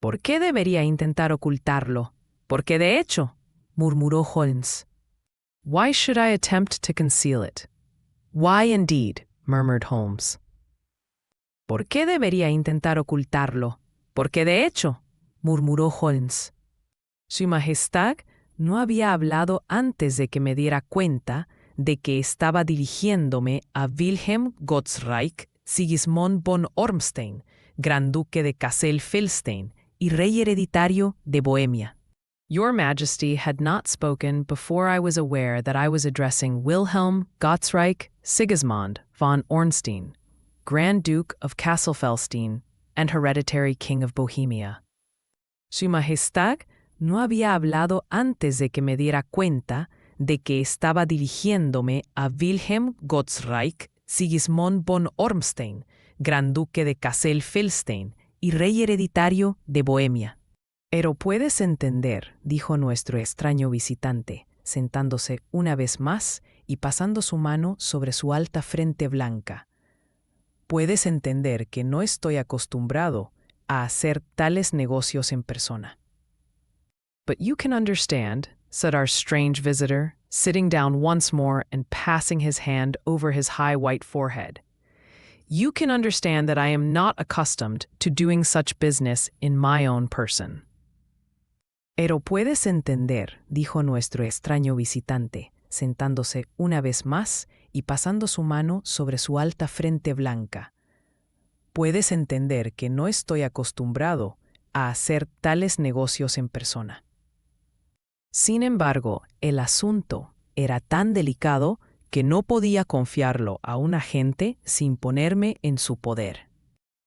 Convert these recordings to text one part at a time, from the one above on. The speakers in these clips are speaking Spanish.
¿Por qué debería intentar ocultarlo? Porque de hecho, murmuró Holmes. Why should I attempt to conceal it? Why indeed, murmured Holmes. ¿Por qué debería intentar ocultarlo? Porque de hecho, murmuró Holmes. Su Majestad no había hablado antes de que me diera cuenta de que estaba dirigiéndome a Wilhelm Gottsreich Sigismund von Ormstein, Gran Duque de Kassel-Felstein y rey hereditario de Bohemia. Your Majesty had not spoken before I was aware that I was addressing Wilhelm Gottsreich Sigismund von Ormstein, Grand Duke of Kassel-Felstein and hereditary King of Bohemia. Su Majestad no había hablado antes de que me diera cuenta de que estaba dirigiéndome a Wilhelm Gottsreich Sigismund von Ormstein, Gran Duque de Kassel-Felstein y rey hereditario de Bohemia. Pero puedes entender, dijo nuestro extraño visitante, sentándose una vez más y pasando su mano sobre su alta frente blanca. Puedes entender que no estoy acostumbrado a hacer tales negocios en persona. But you can understand, said our strange visitor, sitting down once more and passing his hand over his high white forehead. You can understand that I am not accustomed to doing such business in my own person. Pero puedes entender, dijo nuestro extraño visitante, sentándose una vez más y pasando su mano sobre su alta frente blanca. Puedes entender que no estoy acostumbrado a hacer tales negocios en persona. Sin embargo, el asunto era tan delicado que no podía confiarlo a un agente sin ponerme en su poder.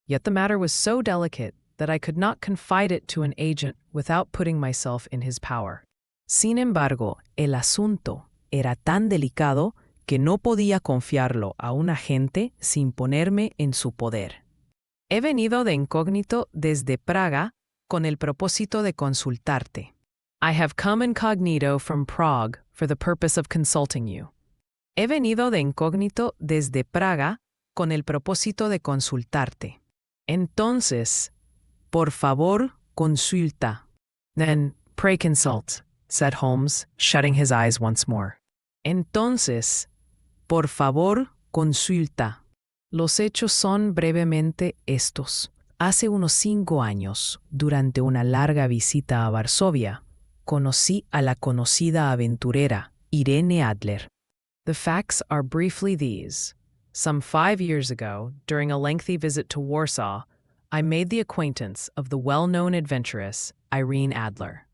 Yet the matter was so delicate that I could not confide it to an agent without putting myself in his power. Sin embargo, el asunto era tan delicado que no podía confiarlo a un agente sin ponerme en su poder. He venido de incógnito desde Praga con el propósito de consultarte. I have come incognito from Prague for the purpose of consulting you. He venido de incógnito desde Praga con el propósito de consultarte. Entonces, por favor, consulta. Then, pray consult, said Holmes, shutting his eyes once more. Entonces, por favor, consulta. Los hechos son brevemente estos. Hace unos 5 años, durante una larga visita a Varsovia, conocí a la conocida aventurera Irene Adler. The facts are briefly these. Some 5 years ago, during a lengthy visit to Warsaw, I made the acquaintance of the well-known adventuress Irene Adler.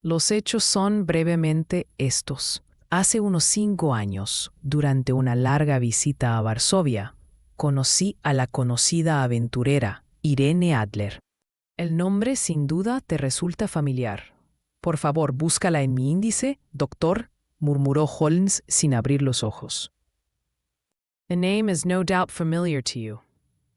Los hechos son brevemente estos. Hace unos 5 años, durante una larga visita a Varsovia, conocí a la conocida aventurera Irene Adler. El nombre sin duda te resulta familiar. Por favor, búscala en mi índice, doctor, murmuró Holmes sin abrir los ojos. The name is no doubt familiar to you.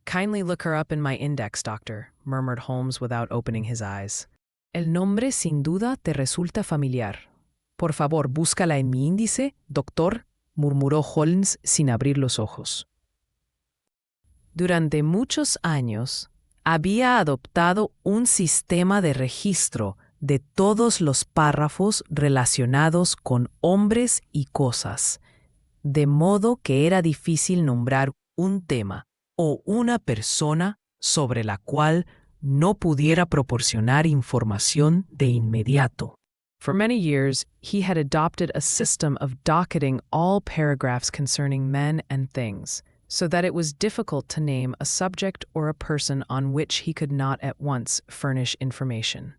Kindly look her up in my index, doctor, murmured Holmes without opening his eyes. El nombre sin duda te resulta familiar. Por favor, búscala en mi índice, doctor, murmuró Holmes sin abrir los ojos. Durante muchos años, había adoptado un sistema de registro de todos los párrafos relacionados con hombres y cosas, de modo que era difícil nombrar un tema o una persona sobre la cual no pudiera proporcionar información de inmediato. For many years, he had adopted a system of docketing all paragraphs concerning men and things, so that it was difficult to name a subject or a person on which he could not at once furnish information.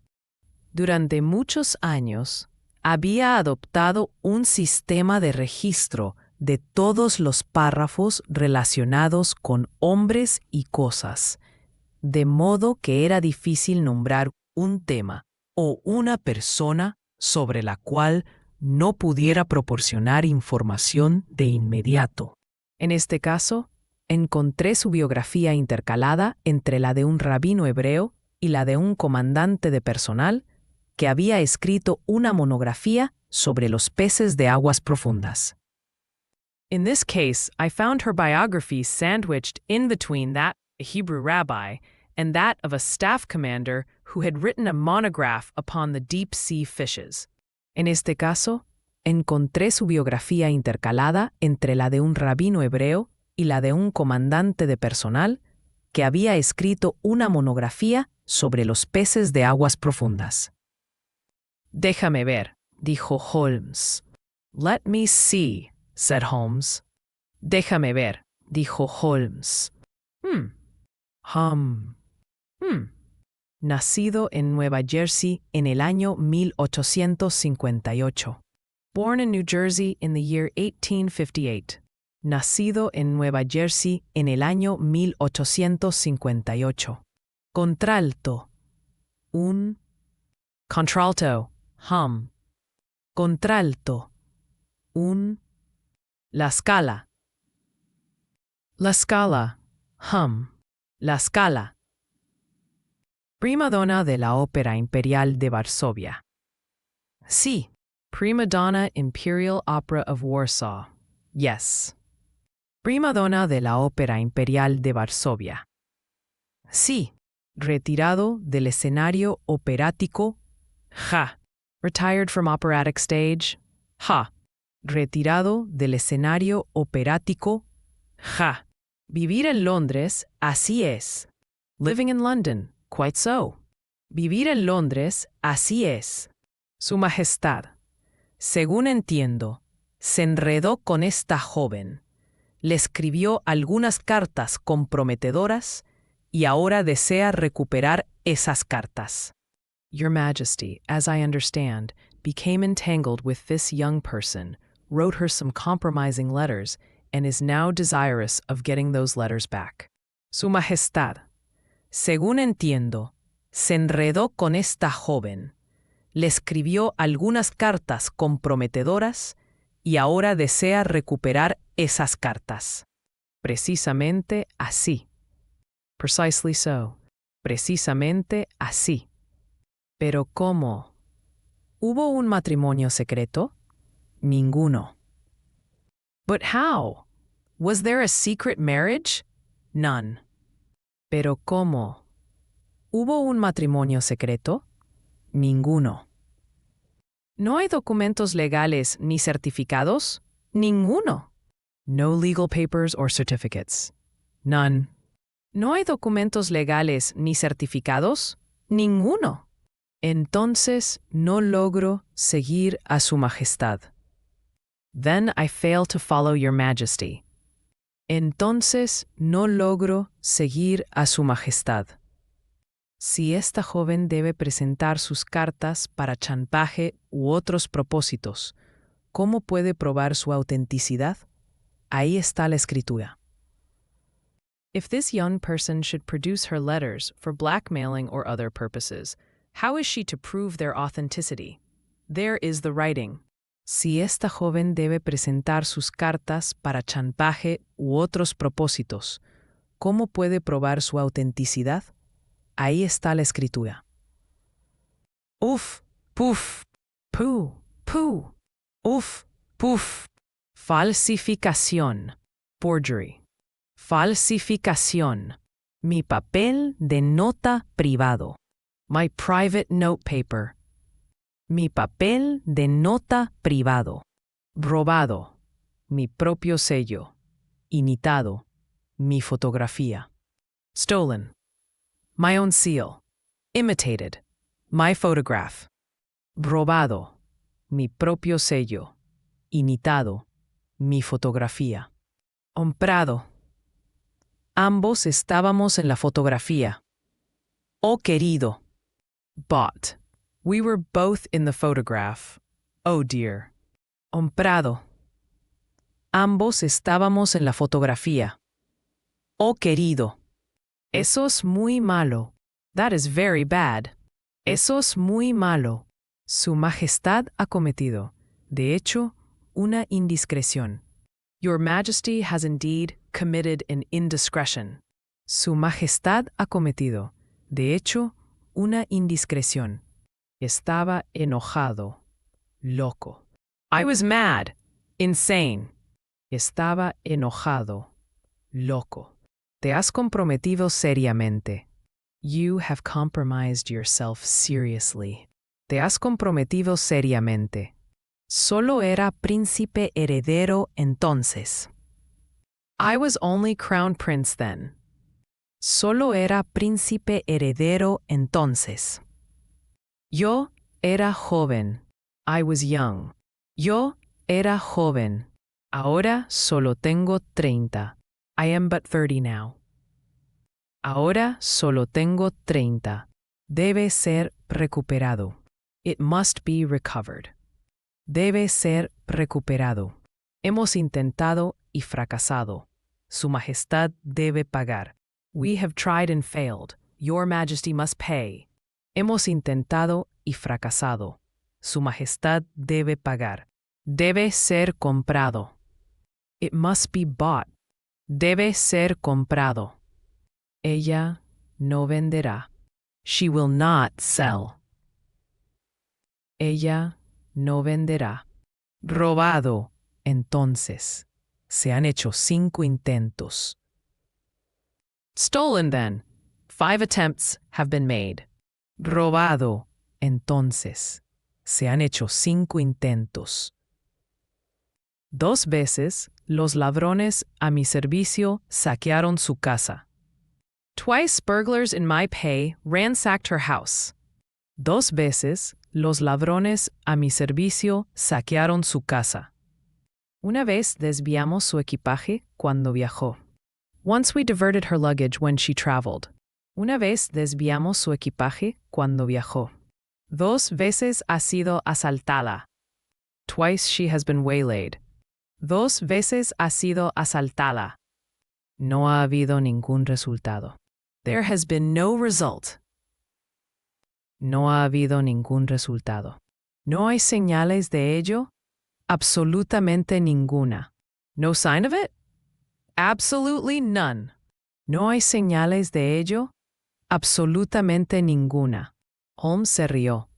Durante muchos años, había adoptado un sistema de registro de todos los párrafos relacionados con hombres y cosas, de modo que era difícil nombrar un tema o una persona sobre la cual no pudiera proporcionar información de inmediato. En este caso, encontré su biografía intercalada entre la de un rabino hebreo y la de un comandante de personal que había escrito una monografía sobre los peces de aguas profundas. In this case, I found her biography sandwiched in between that of a Hebrew rabbi and that of a staff commander who had written a monograph upon the deep-sea fishes. En este caso, encontré su biografía intercalada entre la de un rabino hebreo y la de un comandante de personal que había escrito una monografía sobre los peces de aguas profundas. Déjame ver, dijo Holmes. Let me see, said Holmes. Déjame ver, dijo Holmes. Nacido en Nueva Jersey en el año 1858. Born in New Jersey in the year 1858. Nacido en Nueva Jersey en el año 1858. Contralto. Un. Contralto. Hum. Contralto. Un. La scala. La scala. Hum. La scala. Prima donna de la Ópera Imperial de Varsovia. Sí. Prima donna Imperial Opera of Warsaw. Yes. Prima donna de la Ópera Imperial de Varsovia. Sí. Retirado del escenario operático. Ja. Retired from operatic stage. Ja. Retirado del escenario operático. Ja. Vivir en Londres, así es. Living in London, quite so. Vivir en Londres, así es. Su Majestad. Según entiendo, se enredó con esta joven. Le escribió algunas cartas comprometedoras y ahora desea recuperar esas cartas. Your Majesty, as I understand, became entangled with this young person, wrote her some compromising letters, and is now desirous of getting those letters back. Su Majestad. Según entiendo, se enredó con esta joven. Le escribió algunas cartas comprometedoras y ahora desea recuperar esas cartas. Precisamente así. Precisely so. Precisamente así. Pero ¿cómo? ¿Hubo un matrimonio secreto? Ninguno. But how? Was there a secret marriage? None. Pero ¿cómo? ¿Hubo un matrimonio secreto? Ninguno. ¿No hay documentos legales ni certificados? Ninguno. No legal papers or certificates. None. ¿No hay documentos legales ni certificados? Ninguno. Entonces no logro seguir a Su Majestad. Then I fail to follow Your Majesty. Entonces no logro seguir a Su Majestad. Si esta joven debe presentar sus cartas para chantaje u otros propósitos, ¿cómo puede probar su autenticidad? Ahí está la escritura. If this young person should produce her letters for blackmailing or other purposes, how is she to prove their authenticity? There is the writing. Si esta joven debe presentar sus cartas para chantaje u otros propósitos, ¿cómo puede probar su autenticidad? Ahí está la escritura. Uf, puf, pu, pu. Uf, puf. Falsificación. Forgery. Falsificación. Mi papel de nota privado. My private note paper. Mi papel de nota privado. Robado. Mi propio sello. Imitado. Mi fotografía. Stolen. My own seal. Imitated. My photograph. Robado. Mi propio sello. Imitado. Mi fotografía. Comprado. Ambos estábamos en la fotografía. Oh, querido. Bought. We were both in the photograph. Oh, dear. Comprado. Ambos estábamos en la fotografía. Oh, querido. Eso es muy malo. That is very bad. Eso es muy malo. Su Majestad ha cometido, de hecho, una indiscreción. Your Majesty has indeed committed an indiscretion. Su Majestad ha cometido, de hecho, una indiscreción. Estaba enojado, loco. I was mad, insane. Estaba enojado, loco. Te has comprometido seriamente. You have compromised yourself seriously. Te has comprometido seriamente. Solo era príncipe heredero entonces. I was only crown prince then. Solo era príncipe heredero entonces. Yo era joven. I was young. Yo era joven. Ahora solo tengo 30. I am but 30 now. Ahora solo tengo 30. Debe ser recuperado. It must be recovered. Debe ser recuperado. Hemos intentado y fracasado. Su Majestad debe pagar. We have tried and failed. Your Majesty must pay. Hemos intentado y fracasado. Su Majestad debe pagar. Debe ser comprado. It must be bought. Debe ser comprado. Ella no venderá. She will not sell. Ella no venderá. Robado, entonces. Se han hecho 5 intentos. Stolen, then. 5 attempts have been made. Robado, entonces. Se han hecho 5 intentos. 2 veces, los ladrones a mi servicio saquearon su casa. Twice burglars in my pay ransacked her house. 2 veces, los ladrones a mi servicio saquearon su casa. Una vez desviamos su equipaje cuando viajó. Once we diverted her luggage when she traveled. Una vez desviamos su equipaje cuando viajó. 2 veces ha sido asaltada. Twice she has been waylaid. 2 veces ha sido asaltada. No ha habido ningún resultado. There has been no result. No ha habido ningún resultado. ¿No hay señales de ello? Absolutamente ninguna. No sign of it? Absolutely none. ¿No hay señales de ello? Absolutamente ninguna. Holmes se rió.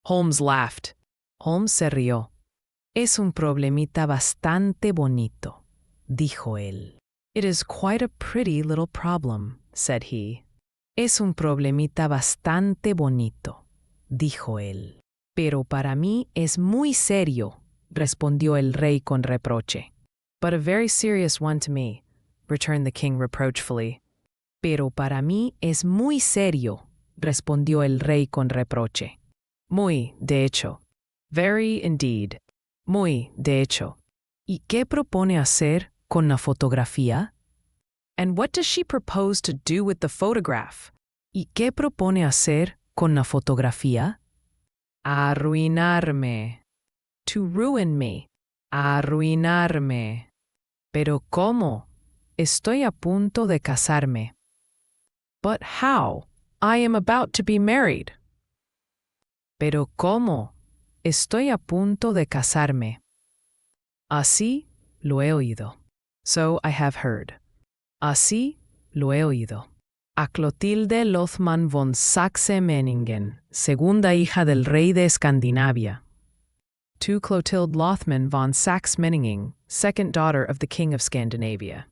Holmes laughed. Holmes se rió. Es un problemita bastante bonito, dijo él. It is quite a pretty little problem, said he. Es un problemita bastante bonito, dijo él. Pero para mí es muy serio, respondió el rey con reproche. But a very serious one to me, returned the king reproachfully. Pero para mí es muy serio, respondió el rey con reproche. Muy, de hecho. Very indeed. Muy, de hecho. ¿Y qué propone hacer con la fotografía? And what does she propose to do with the photograph? ¿Y qué propone hacer con la fotografía? Arruinarme. To ruin me. Arruinarme. Pero ¿cómo? Estoy a punto de casarme. But how? I am about to be married. Pero ¿cómo? Estoy a punto de casarme. Así lo he oído. So I have heard. Así lo he oído. A Clotilde Lothman von Saxe-Meiningen, segunda hija del rey de Escandinavia. To Clotilde Lothman von Saxe-Meiningen, second daughter of the king of Scandinavia.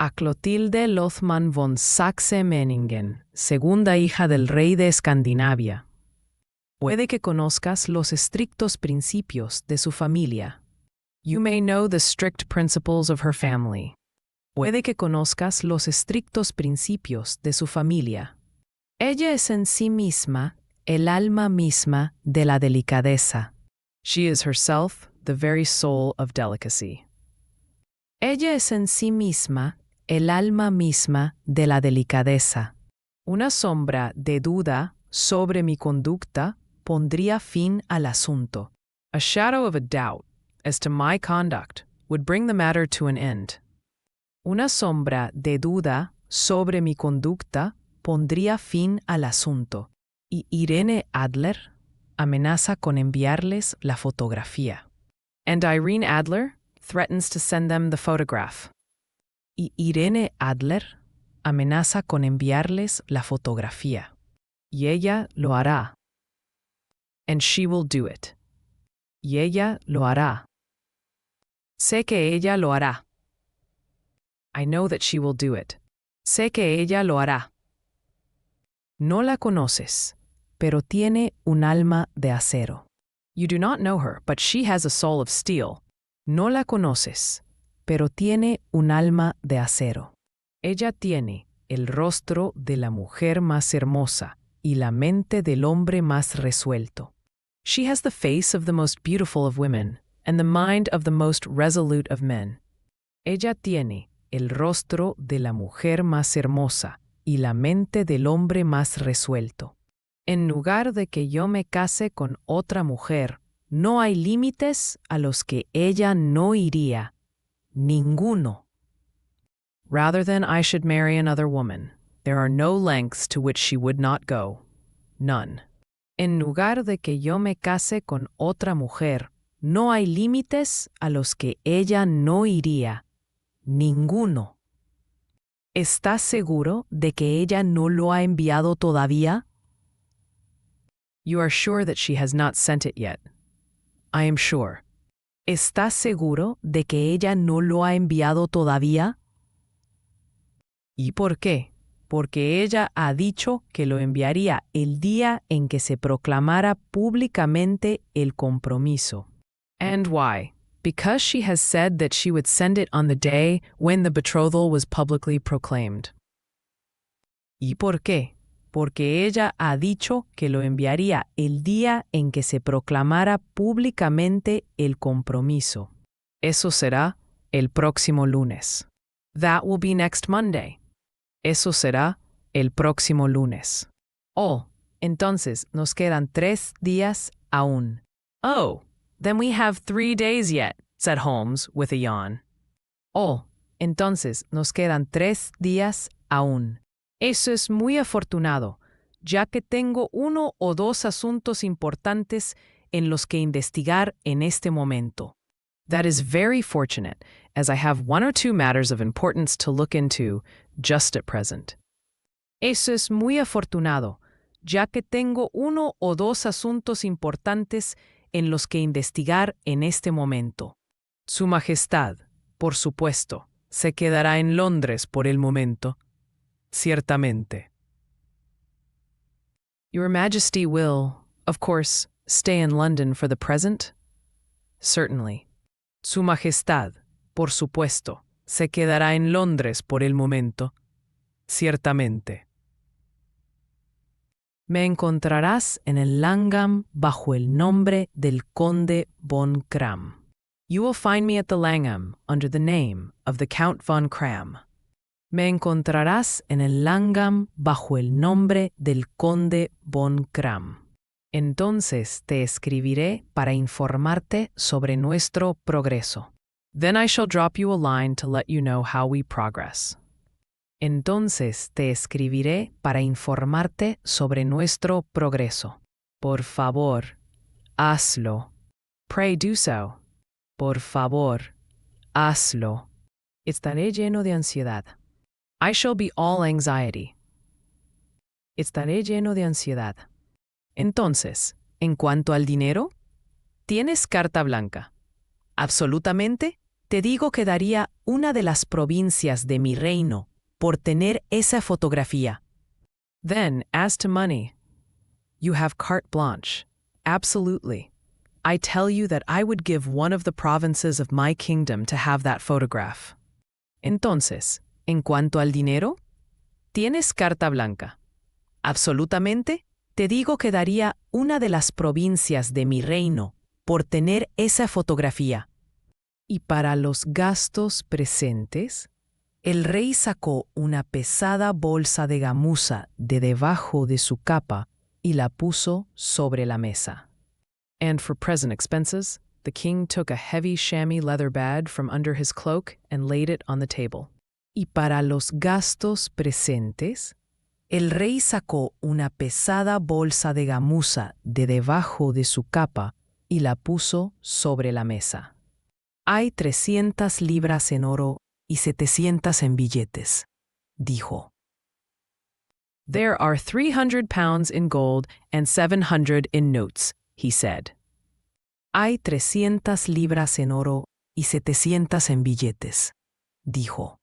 A Clotilde Lothman von Saxe-Meiningen, segunda hija del rey de Escandinavia. Puede que conozcas los estrictos principios de su familia. You may know the strict principles of her family. Puede que conozcas los estrictos principios de su familia. Ella es en sí misma el alma misma de la delicadeza. She is herself the very soul of delicacy. Ella es en sí misma el alma misma de la delicadeza. Una sombra de duda sobre mi conducta pondría fin al asunto. A shadow of a doubt as to my conduct would bring the matter to an end. Una sombra de duda sobre mi conducta pondría fin al asunto. Y Irene Adler amenaza con enviarles la fotografía. And Irene Adler threatens to send them the photograph. Y Irene Adler amenaza con enviarles la fotografía. Y ella lo hará. And she will do it. Y ella lo hará. Sé que ella lo hará. I know that she will do it. Sé que ella lo hará. No la conoces, pero tiene un alma de acero. You do not know her, but she has a soul of steel. No la conoces, pero tiene un alma de acero. Ella tiene el rostro de la mujer más hermosa y la mente del hombre más resuelto. She has the face of the most beautiful of women and the mind of the most resolute of men. Ella tiene el rostro de la mujer más hermosa y la mente del hombre más resuelto. En lugar de que yo me case con otra mujer, no hay límites a los que ella no iría. Ninguno. Rather than I should marry another woman, there are no lengths to which she would not go. None. En lugar de que yo me case con otra mujer, no hay límites a los que ella no iría. Ninguno. ¿Estás seguro de que ella no lo ha enviado todavía? You are sure that she has not sent it yet. I am sure. ¿Estás seguro de que ella no lo ha enviado todavía? ¿Y por qué? Porque ella ha dicho que lo enviaría el día en que se proclamara públicamente el compromiso. And why? Because she has said that she would send it on the day when the betrothal was publicly proclaimed. ¿Y por qué? Porque ella ha dicho que lo enviaría el día en que se proclamara públicamente el compromiso. Eso será el próximo lunes. That will be next Monday. Eso será el próximo lunes. Oh, entonces nos quedan 3 días aún. Oh, then we have 3 days yet, said Holmes with a yawn. Oh, entonces nos quedan 3 días aún. Eso es muy afortunado, ya que tengo 1 o 2 asuntos importantes en los que investigar en este momento. That is very fortunate, as I have 1 or 2 matters of importance to look into just at present. Eso es muy afortunado, ya que tengo 1 o 2 asuntos importantes en los que investigar en este momento. Su Majestad, por supuesto, se quedará en Londres por el momento. Ciertamente. Your Majesty will, of course, stay in London for the present? Certainly. Su Majestad, por supuesto, se quedará en Londres por el momento. Ciertamente. Me encontrarás en el Langham bajo el nombre del Conde von Cram. You will find me at the Langham under the name of the Count von Cram. Me encontrarás en el Langham bajo el nombre del Conde von Cram. Entonces te escribiré para informarte sobre nuestro progreso. Then I shall drop you a line to let you know how we progress. Entonces te escribiré para informarte sobre nuestro progreso. Por favor, hazlo. Pray do so. Por favor, hazlo. Estaré lleno de ansiedad. I shall be all anxiety. Estaré lleno de ansiedad. Entonces, en cuanto al dinero, tienes carta blanca. Absolutamente, te digo que daría una de las provincias de mi reino por tener esa fotografía. Then, as to money, you have carte blanche. Absolutely. I tell you that I would give one of the provinces of my kingdom to have that photograph. Entonces, en cuanto al dinero, tienes carta blanca. Absolutamente, te digo que daría una de las provincias de mi reino por tener esa fotografía. Y para los gastos presentes, el rey sacó una pesada bolsa de gamuza de debajo de su capa y la puso sobre la mesa. And for present expenses, the king took a heavy chamois leather bag from under his cloak and laid it on the table. Y para los gastos presentes, el rey sacó una pesada bolsa de gamuza de debajo de su capa y la puso sobre la mesa. Hay 300 libras en oro y 700 en billetes, dijo. There are 300 pounds in gold and 700 in notes, he said. Hay 300 libras en oro y 700 en billetes, dijo.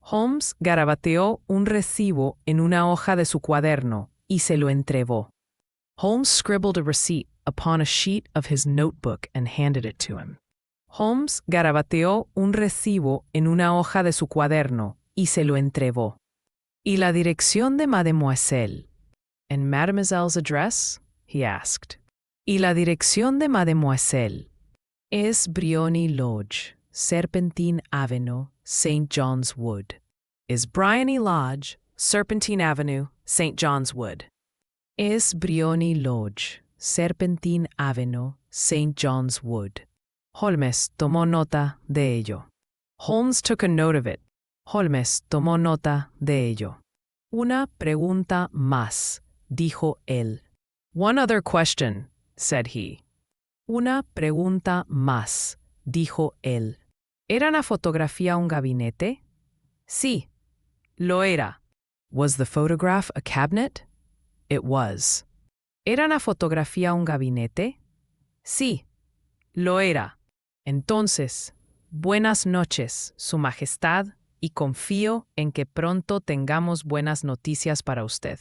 Holmes garabateó un recibo en una hoja de su cuaderno y se lo entregó. Holmes scribbled a receipt upon a sheet of his notebook and handed it to him. Holmes garabateó un recibo en una hoja de su cuaderno y se lo entregó. ¿Y la dirección de Mademoiselle? And Mademoiselle's address? He asked. ¿Y la dirección de Mademoiselle? Es Briony Lodge, Serpentine Avenue, St. John's Wood. Is Briony Lodge, Serpentine Avenue, St. John's Wood. Es Briony Lodge, Serpentine Avenue, St. John's Wood. Holmes tomó nota de ello. Holmes took a note of it. Holmes tomó nota de ello. Una pregunta más, dijo él. One other question, said he. Una pregunta más, dijo él. ¿Era la fotografía un gabinete? Sí, lo era. Was the photograph a cabinet? It was. ¿Era la fotografía un gabinete? Sí, lo era. Entonces, buenas noches, Su Majestad, y confío en que pronto tengamos buenas noticias para usted.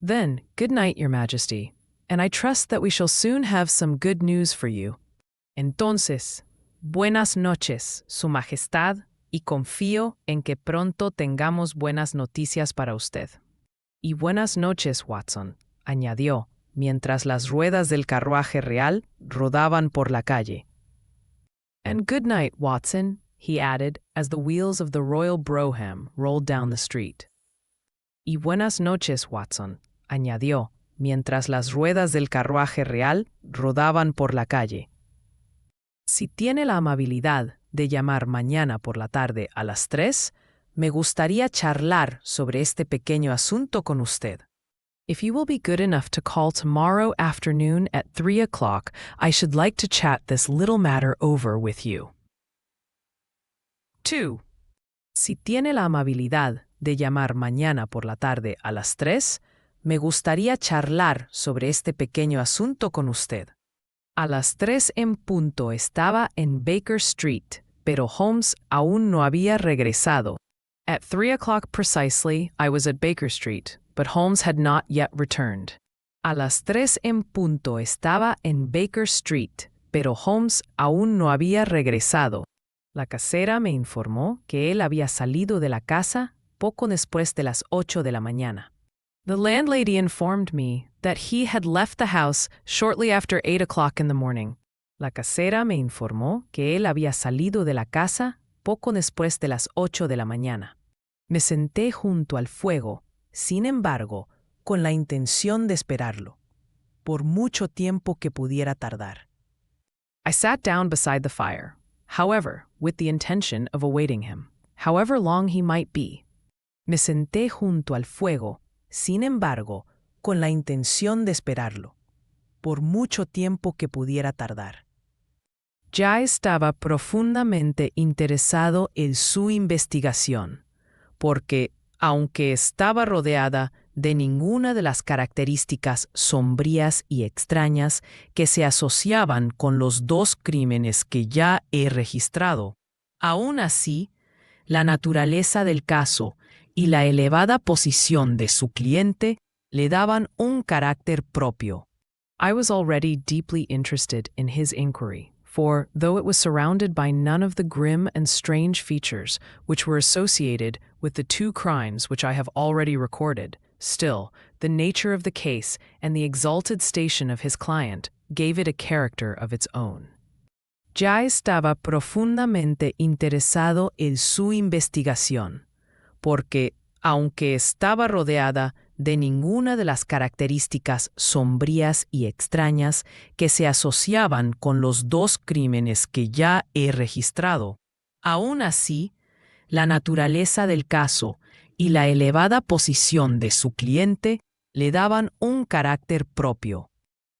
Then, good night, Your Majesty, and I trust that we shall soon have some good news for you. Entonces, buenas noches, Su Majestad, y confío en que pronto tengamos buenas noticias para usted. Y buenas noches, Watson, añadió, mientras las ruedas del carruaje real rodaban por la calle. And good night, Watson, he added, as the wheels of the Royal Brougham rolled down the street. Y buenas noches, Watson, añadió, mientras las ruedas del carruaje real rodaban por la calle. Si tiene la amabilidad de llamar mañana por la tarde a las 3, me gustaría charlar sobre este pequeño asunto con usted. If you will be good enough to call tomorrow afternoon at 3 o'clock, I should like to chat this little matter over with you. 2. Si tiene la amabilidad de llamar mañana por la tarde a las 3, me gustaría charlar sobre este pequeño asunto con usted. A las 3 en punto estaba en Baker Street, pero Holmes aún no había regresado. At 3 o'clock precisely, I was at Baker Street, but Holmes had not yet returned. A las 3 en punto estaba en Baker Street, pero Holmes aún no había regresado. La casera me informó que él había salido de la casa poco después de las 8 de la mañana. The landlady informed me that he had left the house shortly after 8 o'clock in the morning. La casera me informó que él había salido de la casa poco después de las 8 de la mañana. Me senté junto al fuego, sin embargo, con la intención de esperarlo, por mucho tiempo que pudiera tardar. I sat down beside the fire, however, with the intention of awaiting him, however long he might be. Me senté junto al fuego, sin embargo, con la intención de esperarlo, por mucho tiempo que pudiera tardar. Ya estaba profundamente interesado en su investigación, porque, aunque estaba rodeada de ninguna de las características sombrías y extrañas que se asociaban con los dos crímenes que ya he registrado, aún así, la naturaleza del caso y la elevada posición de su cliente le daban un carácter propio. I was already deeply interested in his inquiry, for, though it was surrounded by none of the grim and strange features which were associated with the two crimes which I have already recorded, still, the nature of the case and the exalted station of his client gave it a character of its own. Ya estaba profundamente interesado en su investigación, porque, aunque estaba rodeada de ninguna de las características sombrías y extrañas que se asociaban con los dos crímenes que ya he registrado, aún así, la naturaleza del caso y la elevada posición de su cliente le daban un carácter propio.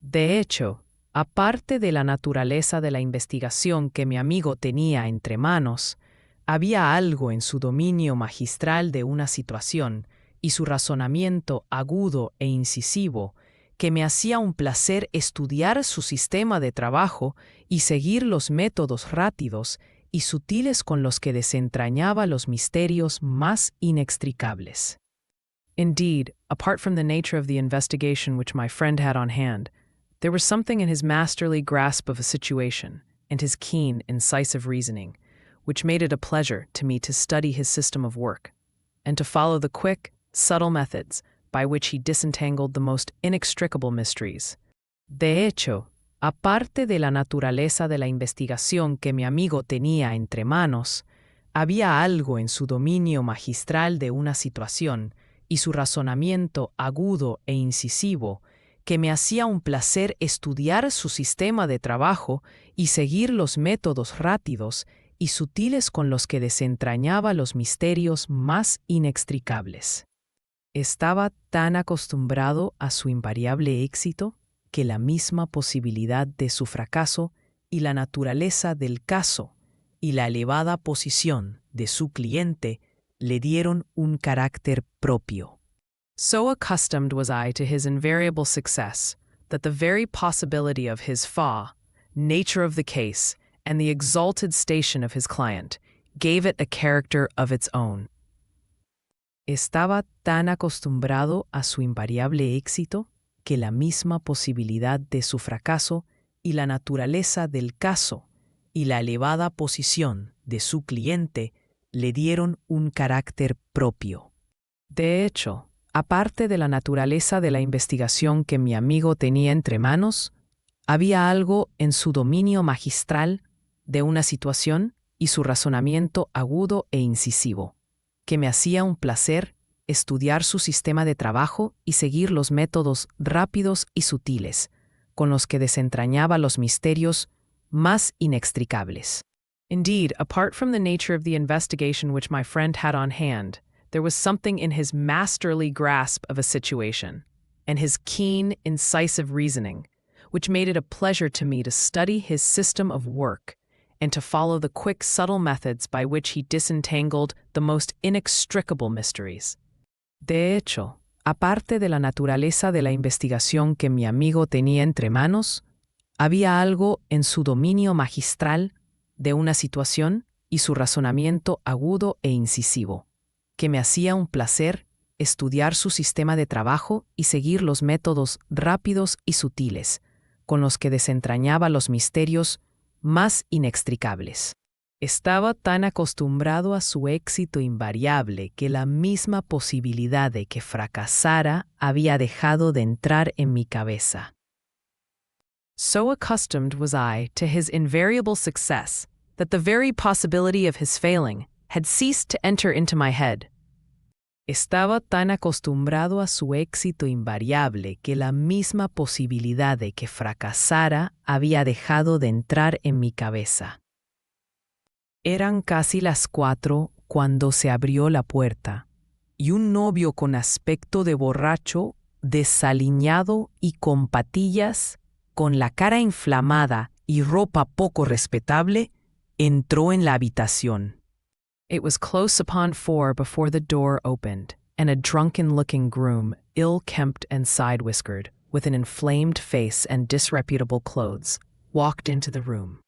De hecho, aparte de la naturaleza de la investigación que mi amigo tenía entre manos, había algo en su dominio magistral de una situación y su razonamiento agudo e incisivo que me hacía un placer estudiar su sistema de trabajo y seguir los métodos rápidos y sutiles con los que desentrañaba los misterios más inextricables. Indeed, apart from the nature of the investigation which my friend had on hand, there was something in his masterly grasp of a situation and his keen, incisive reasoning, which made it a pleasure to me to study his system of work, and to follow the quick, subtle methods by which he disentangled the most inextricable mysteries. De hecho, aparte de la naturaleza de la investigación que mi amigo tenía entre manos, había algo en su dominio magistral de una situación y su razonamiento agudo e incisivo que me hacía un placer estudiar su sistema de trabajo y seguir los métodos rápidos y sutiles con los que desentrañaba los misterios más inextricables. Estaba tan acostumbrado a su invariable éxito que la misma posibilidad de su fracaso y la naturaleza del caso y la elevada posición de su cliente le dieron un carácter propio. So accustomed was I to his invariable success that the very possibility of his nature of the case, and the exalted station of his client gave it a character of its own. Estaba tan acostumbrado a su invariable éxito que la misma posibilidad de su fracaso y la naturaleza del caso y la elevada posición de su cliente le dieron un carácter propio. De hecho, aparte de la naturaleza de la investigación que mi amigo tenía entre manos, había algo en su dominio magistral de una situación y su razonamiento agudo e incisivo, que me hacía un placer estudiar su sistema de trabajo y seguir los métodos rápidos y sutiles, con los que desentrañaba los misterios más inextricables. Indeed, apart from the nature of the investigation which my friend had on hand, there was something in his masterly grasp of a situation, and his keen, incisive reasoning, which made it a pleasure to me to study his system of work and to follow the quick, subtle methods by which he disentangled the most inextricable mysteries. De hecho, aparte de la naturaleza de la investigación que mi amigo tenía entre manos, había algo en su dominio magistral de una situación y su razonamiento agudo e incisivo, que me hacía un placer estudiar su sistema de trabajo y seguir los métodos rápidos y sutiles, con los que desentrañaba los misterios más inextricables. Estaba tan acostumbrado a su éxito invariable que la misma posibilidad de que fracasara había dejado de entrar en mi cabeza. So accustomed was I to his invariable success that the very possibility of his failing had ceased to enter into my head. Estaba tan acostumbrado a su éxito invariable que la misma posibilidad de que fracasara había dejado de entrar en mi cabeza. Eran casi las 4 cuando se abrió la puerta, y un novio con aspecto de borracho, desaliñado y con patillas, con la cara inflamada y ropa poco respetable, entró en la habitación. It was close upon 4 before the door opened, and a drunken-looking groom, ill-kempt and side-whiskered, with an inflamed face and disreputable clothes, walked into the room.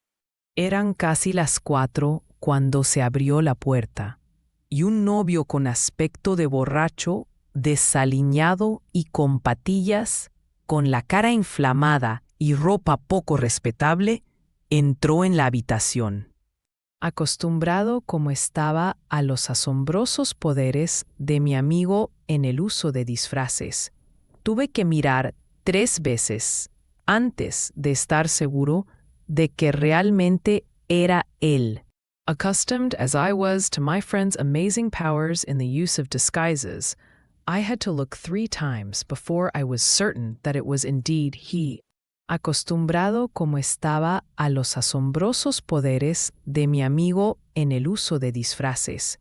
Eran casi las 4 cuando se abrió la puerta, y un novio con aspecto de borracho, desaliñado y con patillas, con la cara inflamada y ropa poco respetable, entró en la habitación. Acostumbrado como estaba a los asombrosos poderes de mi amigo en el uso de disfraces, tuve que mirar 3 veces antes de estar seguro de que realmente era él. Accustomed as I was to my friend's amazing powers in the use of disguises, I had to look 3 times before I was certain that it was indeed he. Acostumbrado como estaba a los asombrosos poderes de mi amigo en el uso de disfraces,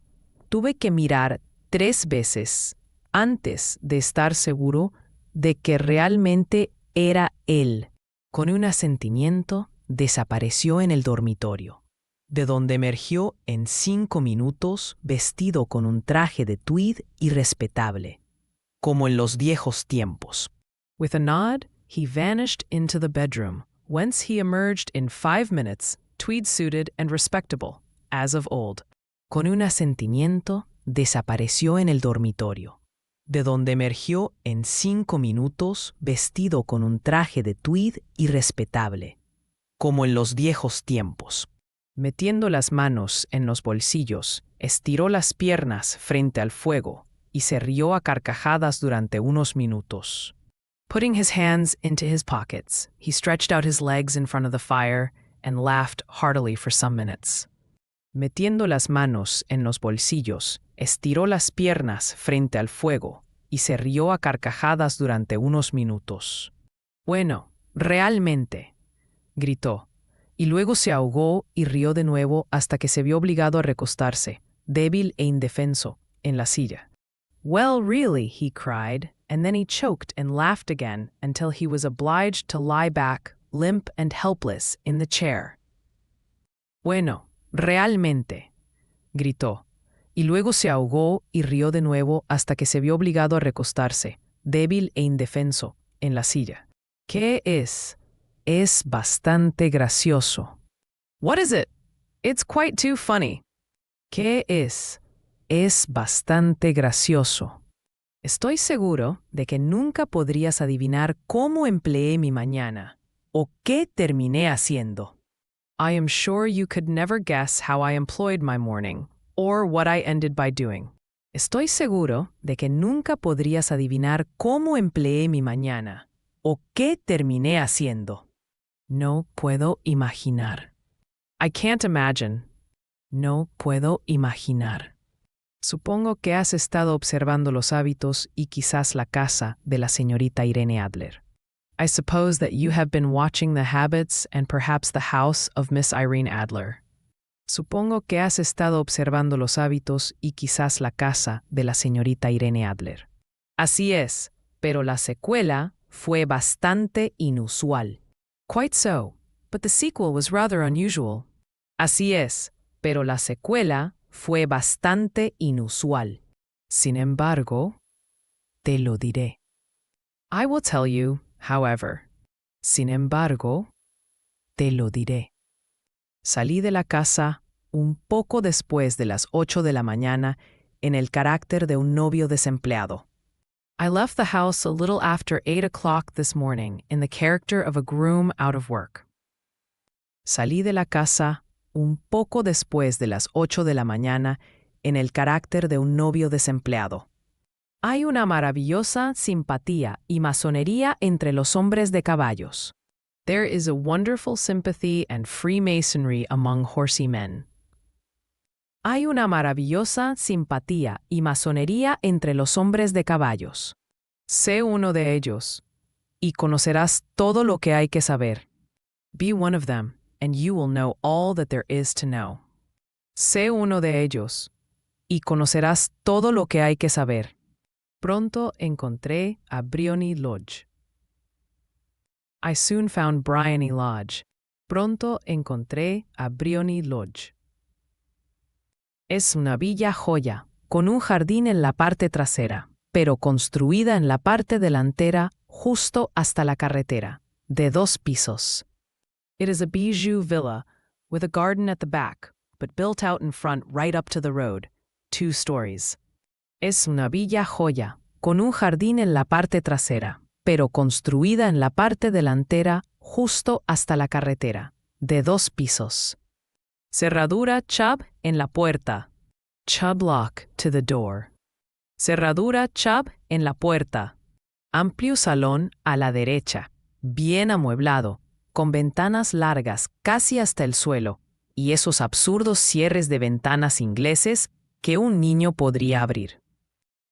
tuve que mirar 3 veces antes de estar seguro de que realmente era él. Con un asentimiento, desapareció en el dormitorio, de donde emergió en 5 minutos vestido con un traje de tweed irrespetable, como en los viejos tiempos. With a nod, he vanished into the bedroom, whence he emerged in 5 minutes, tweed-suited and respectable, as of old. Con un asentimiento, desapareció en el dormitorio, de donde emergió en 5 minutos vestido con un traje de tweed irrespetable, como en los viejos tiempos. Metiendo las manos en los bolsillos, estiró las piernas frente al fuego y se rió a carcajadas durante unos minutos. Putting his hands into his pockets, he stretched out his legs in front of the fire and laughed heartily for some minutes. Metiendo las manos en los bolsillos, estiró las piernas frente al fuego y se rió a carcajadas durante unos minutos. Bueno, realmente, gritó, y luego se ahogó y rió de nuevo hasta que se vio obligado a recostarse, débil e indefenso, en la silla. Well, really, he cried, and then he choked and laughed again until he was obliged to lie back, limp and helpless, in the chair. Bueno, realmente, gritó, y luego se ahogó y rió de nuevo hasta que se vio obligado a recostarse, débil e indefenso, en la silla. ¿Qué es? Es bastante gracioso. What is it? It's quite too funny. ¿Qué es? Es bastante gracioso. Estoy seguro de que nunca podrías adivinar cómo empleé mi mañana o qué terminé haciendo. I am sure you could never guess how I employed my morning or what I ended by doing. Estoy seguro de que nunca podrías adivinar cómo empleé mi mañana o qué terminé haciendo. No puedo imaginar. I can't imagine. No puedo imaginar. Supongo que has estado observando los hábitos y quizás la casa de la señorita Irene Adler. I suppose that you have been watching the habits and perhaps the house of Miss Irene Adler. Supongo que has estado observando los hábitos y quizás la casa de la señorita Irene Adler. Así es, pero la secuela fue bastante inusual. Quite so, but the sequel was rather unusual. Así es, pero la secuela fue bastante inusual. Sin embargo, te lo diré. I will tell you, however. Sin embargo, te lo diré. Salí de la casa un poco después de las 8 de la mañana en el carácter de un novio desempleado. I left the house a little after 8 o'clock this morning in the character of a groom out of work. Salí de la casa un poco después de las 8 de la mañana en el carácter de un novio desempleado. Hay una maravillosa simpatía y masonería entre los hombres de caballos. There is a wonderful sympathy and freemasonry among horsey men. Hay una maravillosa simpatía y masonería entre los hombres de caballos. Sé uno de ellos, y conocerás todo lo que hay que saber. Be one of them, and you will know all that there is to know. Sé uno de ellos, y conocerás todo lo que hay que saber. Pronto encontré a Briony Lodge. I soon found Briony Lodge. Pronto encontré a Briony Lodge. Es una bella joya, con un jardín en la parte trasera, pero construida en la parte delantera justo hasta la carretera, de 2 pisos. It is a bijou villa, with a garden at the back, but built out in front right up to the road, 2 stories. Es una bella joya, con un jardín en la parte trasera, pero construida en la parte delantera justo hasta la carretera, de 2 pisos. Cerradura Chubb en la puerta. Chubb lock to the door. Cerradura Chubb en la puerta. Amplio salón a la derecha, bien amueblado, con ventanas largas casi hasta el suelo, y esos absurdos cierres de ventanas ingleses que un niño podría abrir.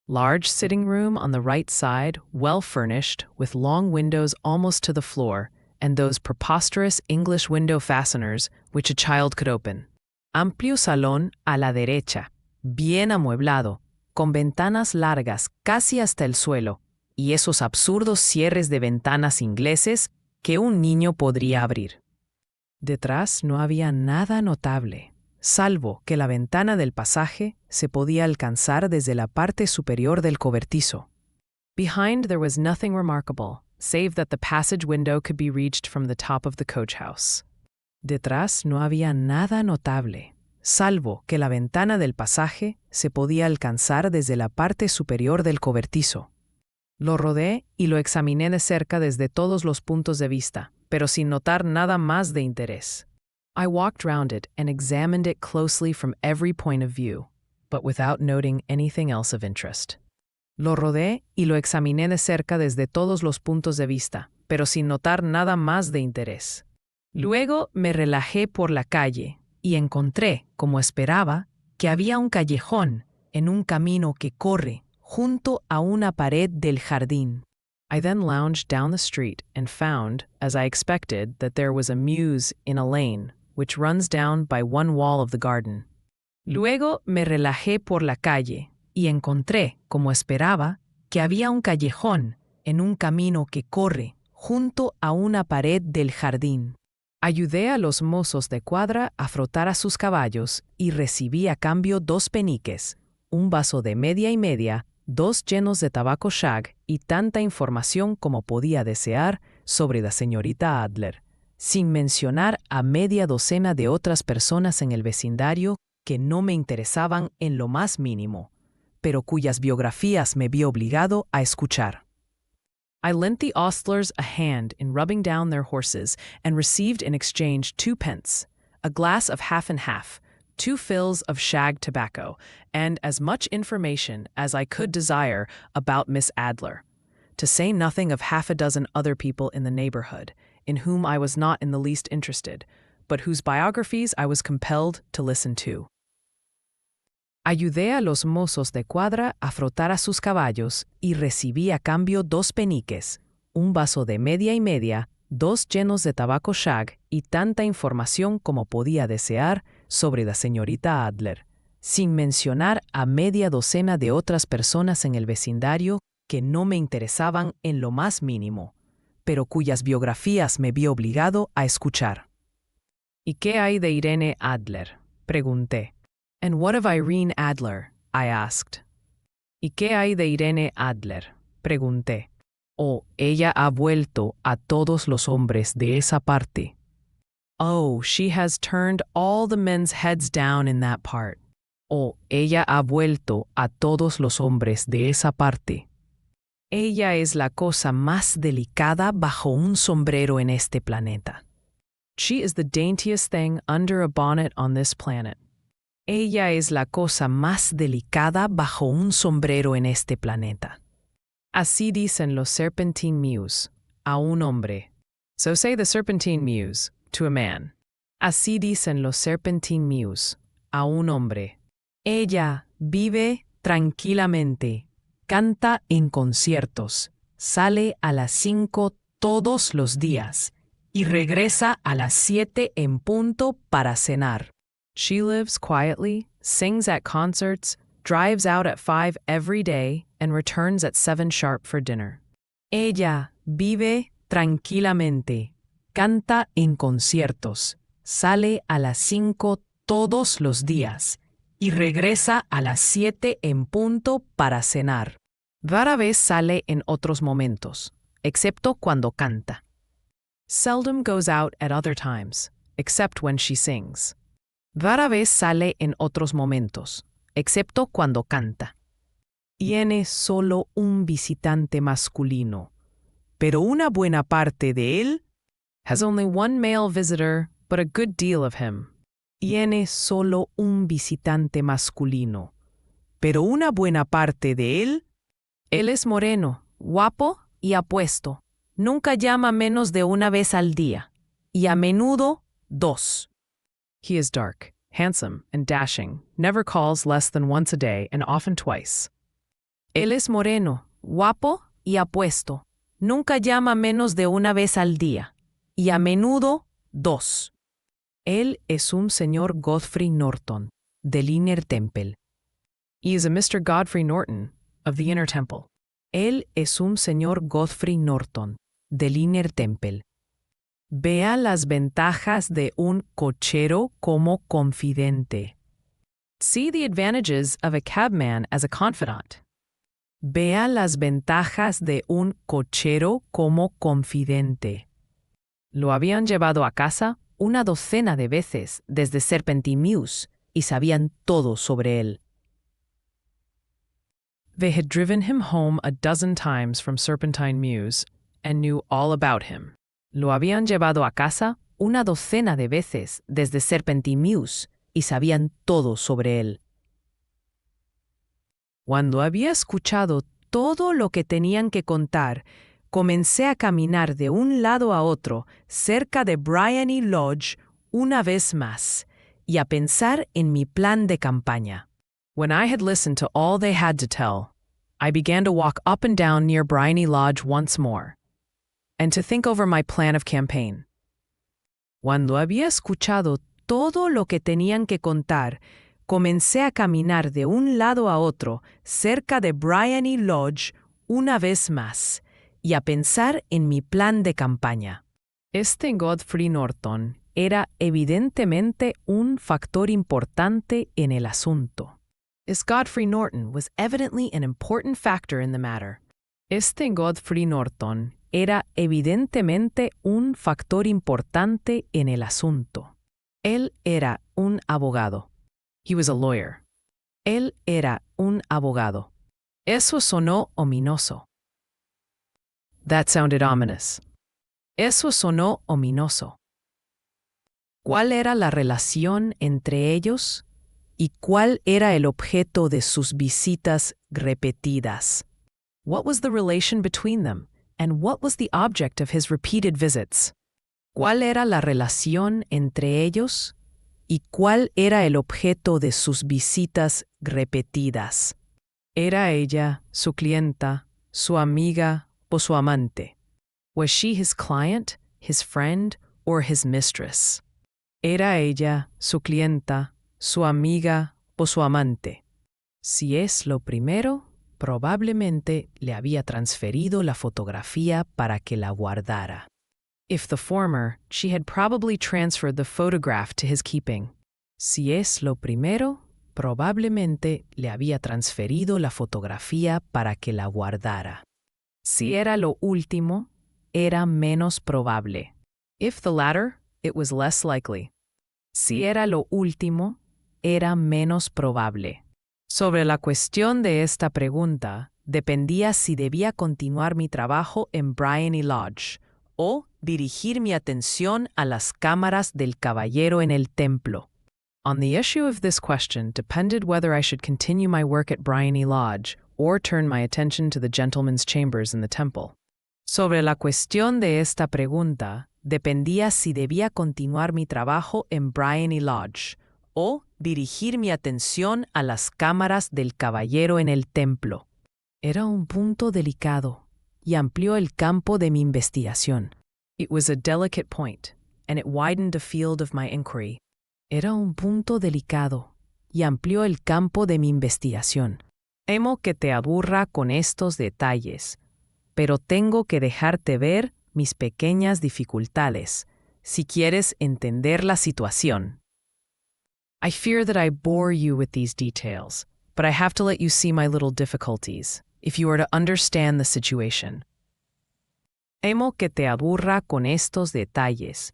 Large sitting room on the right side, well furnished, with long windows almost to the floor, and those preposterous English window fasteners which a child could open. Amplio salón a la derecha, bien amueblado, con ventanas largas casi hasta el suelo, y esos absurdos cierres de ventanas ingleses que un niño podría abrir. Detrás no había nada notable, salvo que la ventana del pasaje se podía alcanzar desde la parte superior del cobertizo. Behind there was nothing remarkable, save that the passage window could be reached from the top of the coach house. Detrás no había nada notable, salvo que la ventana del pasaje se podía alcanzar desde la parte superior del cobertizo. Lo rodeé y lo examiné de cerca desde todos los puntos de vista, pero sin notar nada más de interés. I walked round it and examined it closely from every point of view, but without noting anything else of interest. Lo rodeé y lo examiné de cerca desde todos los puntos de vista, pero sin notar nada más de interés. Luego me relajé por la calle y encontré, como esperaba, que había un callejón en un camino que corre junto a una pared del jardín. I then lounged down the street and found, as I expected, that there was a mews in a lane, which runs down by one wall of the garden. Luego me relajé por la calle y encontré, como esperaba, que había un callejón en un camino que corre junto a una pared del jardín. Ayudé a los mozos de cuadra a frotar a sus caballos y recibí a cambio 2 peniques, un vaso de media y media, 2 llenos de tabaco shag y tanta información como podía desear sobre la señorita Adler, sin mencionar a media docena de otras personas en el vecindario que no me interesaban en lo más mínimo, pero cuyas biografías me vi obligado a escuchar. I lent the ostlers a hand in rubbing down their horses and received in exchange 2 pence, a glass of half and half, 2 fills of shag tobacco, and as much information as I could desire about Miss Adler, to say nothing of half a dozen other people in the neighborhood, in whom I was not in the least interested, but whose biographies I was compelled to listen to. Ayudé a los mozos de cuadra a frotar a sus caballos y recibí a cambio 2 peniques, un vaso de media y media, 2 llenos de tabaco shag y tanta información como podía desear sobre la señorita Adler, sin mencionar a media docena de otras personas en el vecindario que no me interesaban en lo más mínimo, pero cuyas biografías me vi obligado a escuchar. ¿Y qué hay de Irene Adler?, pregunté. And what of Irene Adler? I asked. ¿Y qué hay de Irene Adler?, pregunté. Oh, ella ha vuelto a todos los hombres de esa parte. Oh, she has turned all the men's heads down in that part. Oh, ella ha vuelto a todos los hombres de esa parte. Ella es la cosa más delicada bajo un sombrero en este planeta. She is the daintiest thing under a bonnet on this planet. Ella es la cosa más delicada bajo un sombrero en este planeta. Así dicen los Serpentine Mews, a un hombre. So say the Serpentine Mews, to a man. Así dicen los Serpentine Mews, a un hombre. Ella vive tranquilamente, canta en conciertos, sale a las 5 todos los días y regresa a las 7 en punto para cenar. She lives quietly, sings at concerts, drives out at 5 every day, and returns at 7 sharp for dinner. Ella vive tranquilamente, canta en conciertos, sale a las 5 todos los días y regresa a las 7 en punto para cenar. Rara vez sale en otros momentos, excepto cuando canta. Seldom goes out at other times, except when she sings. Rara vez sale en otros momentos, excepto cuando canta. Tiene solo un visitante masculino, pero una buena parte de él has only one male visitor, but a good deal of him. Tiene solo un visitante masculino, pero una buena parte de él es moreno, guapo y apuesto. Nunca llama menos de una vez al día, y a menudo 2. He is dark, handsome, and dashing, never calls less than once a day, and often twice. Él es moreno, guapo y apuesto. Nunca llama menos de una vez al día, y a menudo 2. Él es un señor Godfrey Norton, del Inner Temple. He is a Mr. Godfrey Norton, of the Inner Temple. Él es un señor Godfrey Norton, del Inner Temple. Vea las ventajas de un cochero como confidente. See the advantages of a cabman as a confidant. Vea las ventajas de un cochero como confidente. Lo habían llevado a casa una docena de veces desde Serpentine Mews, y sabían todo sobre él. They had driven him home a dozen times from Serpentine Mews and knew all about him. Lo habían llevado a casa una docena de veces desde Serpentine Mews y sabían todo sobre él. Cuando había escuchado todo lo que tenían que contar, comencé a caminar de un lado a otro cerca de Bryony Lodge una vez más y a pensar en mi plan de campaña. When I had listened to all they had to tell, I began to walk up and down near Bryony Lodge once more, and to think over my plan of campaign. Cuando había escuchado todo lo que tenían que contar, comencé a caminar de un lado a otro cerca de Bryony Lodge una vez más y a pensar en mi plan de campaña. Este Godfrey Norton era evidentemente un factor importante en el asunto. This Godfrey Norton was evidently an important factor in the matter. Este Godfrey Norton era evidentemente un factor importante en el asunto. Él era un abogado. He was a lawyer. Él era un abogado. Eso sonó ominoso. That sounded ominous. Eso sonó ominoso. ¿Cuál era la relación entre ellos? ¿Y cuál era el objeto de sus visitas repetidas? What was the relation between them, and what was the object of his repeated visits? ¿Cuál era la relación entre ellos? ¿Y cuál era el objeto de sus visitas repetidas? ¿Era ella su clienta, su amiga o su amante? Was she his client, his friend, or his mistress? ¿Era ella su clienta, su amiga o su amante? Si es lo primero, probablemente le había transferido la fotografía para que la guardara. If the former, she had probably transferred the photograph to his keeping. Si es lo primero, probablemente le había transferido la fotografía para que la guardara. Si era lo último, era menos probable. If the latter, it was less likely. Si era lo último, era menos probable. Sobre la cuestión de esta pregunta, dependía si debía continuar mi trabajo en Bryony Lodge o dirigir mi atención a las cámaras del caballero en el templo. On the issue of this question depended whether I should continue my work at Bryony Lodge or turn my attention to the gentlemen's chambers in the temple. Sobre la cuestión de esta pregunta, dependía si debía continuar mi trabajo en Bryony Lodge o dirigir mi atención a las cámaras del caballero en el templo. Era un punto delicado y amplió el campo de mi investigación. It was a delicate point, and it widened the field of my inquiry. Era un punto delicado y amplió el campo de mi investigación. Temo que te aburra con estos detalles, pero tengo que dejarte ver mis pequeñas dificultades, si quieres entender la situación. I fear that I bore you with these details, but I have to let you see my little difficulties, if you are to understand the situation. Temo que te aburra con estos detalles,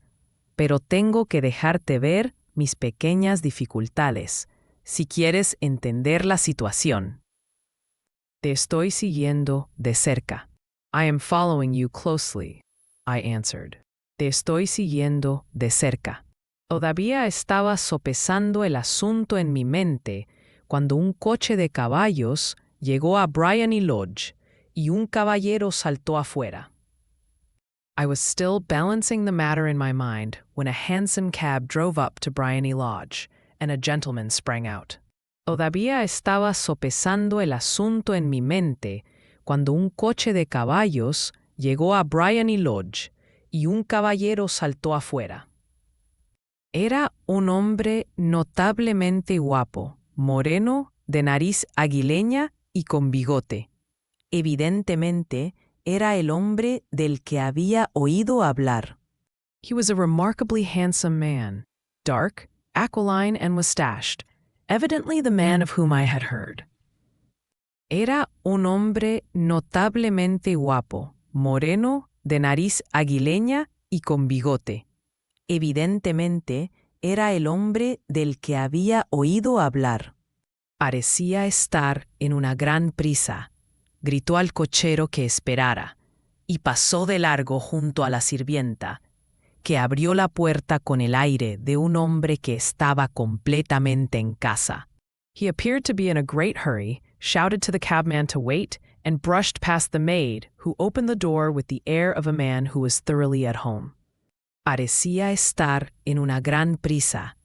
pero tengo que dejarte ver mis pequeñas dificultades, si quieres entender la situación. Te estoy siguiendo de cerca. I am following you closely, I answered. Te estoy siguiendo de cerca. Todavía estaba sopesando el asunto en mi mente cuando un coche de caballos llegó a Bryony Lodge y un caballero saltó afuera. I was still balancing the matter in my mind when a hansom cab drove up to Bryony Lodge and a gentleman sprang out. Todavía estaba sopesando el asunto en mi mente cuando un coche de caballos llegó a Bryony Lodge y un caballero saltó afuera. Era un hombre notablemente guapo, moreno, de nariz aguileña y con bigote. Evidentemente, era el hombre del que había oído hablar. He was a remarkably handsome man, dark, aquiline, and mustached, evidently the man of whom I had heard. Era un hombre notablemente guapo, moreno, de nariz aguileña y con bigote. Evidentemente, era el hombre del que había oído hablar. Parecía estar en una gran prisa. Gritó al cochero que esperara, y pasó de largo junto a la sirvienta, que abrió la puerta con el aire de un hombre que estaba completamente en casa. He appeared to be in a great hurry, shouted to the cabman to wait, and brushed past the maid, who opened the door with the air of a man who was thoroughly at home. Parecía estar en una gran prisa.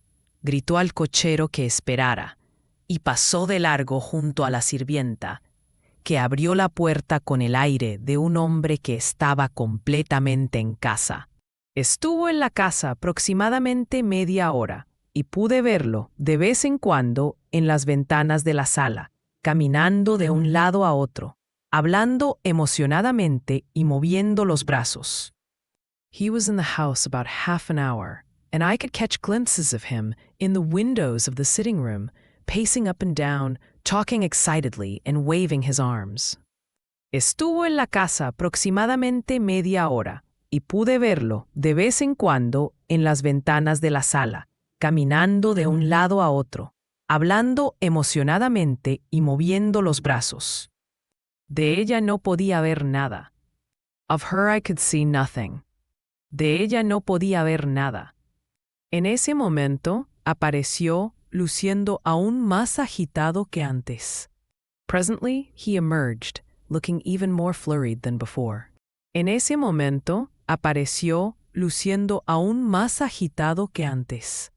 Gritó al cochero que esperara, y pasó de largo junto a la sirvienta, que abrió la puerta con el aire de un hombre que estaba completamente en casa. Estuvo en la casa aproximadamente media hora, y pude verlo de vez en cuando en las ventanas de la sala, caminando de un lado a otro, hablando emocionadamente y moviendo los brazos. He was in the house about half an hour, and I could catch glimpses of him in the windows of the sitting room, pacing up and down, talking excitedly and waving his arms. Estuvo en la casa aproximadamente media hora, y pude verlo de vez en cuando en las ventanas de la sala, caminando de un lado a otro, hablando emocionadamente y moviendo los brazos. De ella no podía ver nada. Of her I could see nothing. De ella no podía ver nada. En ese momento apareció luciendo aún más agitado que antes. Presently he emerged, looking even more flurried than before. En ese momento apareció luciendo aún más agitado que antes.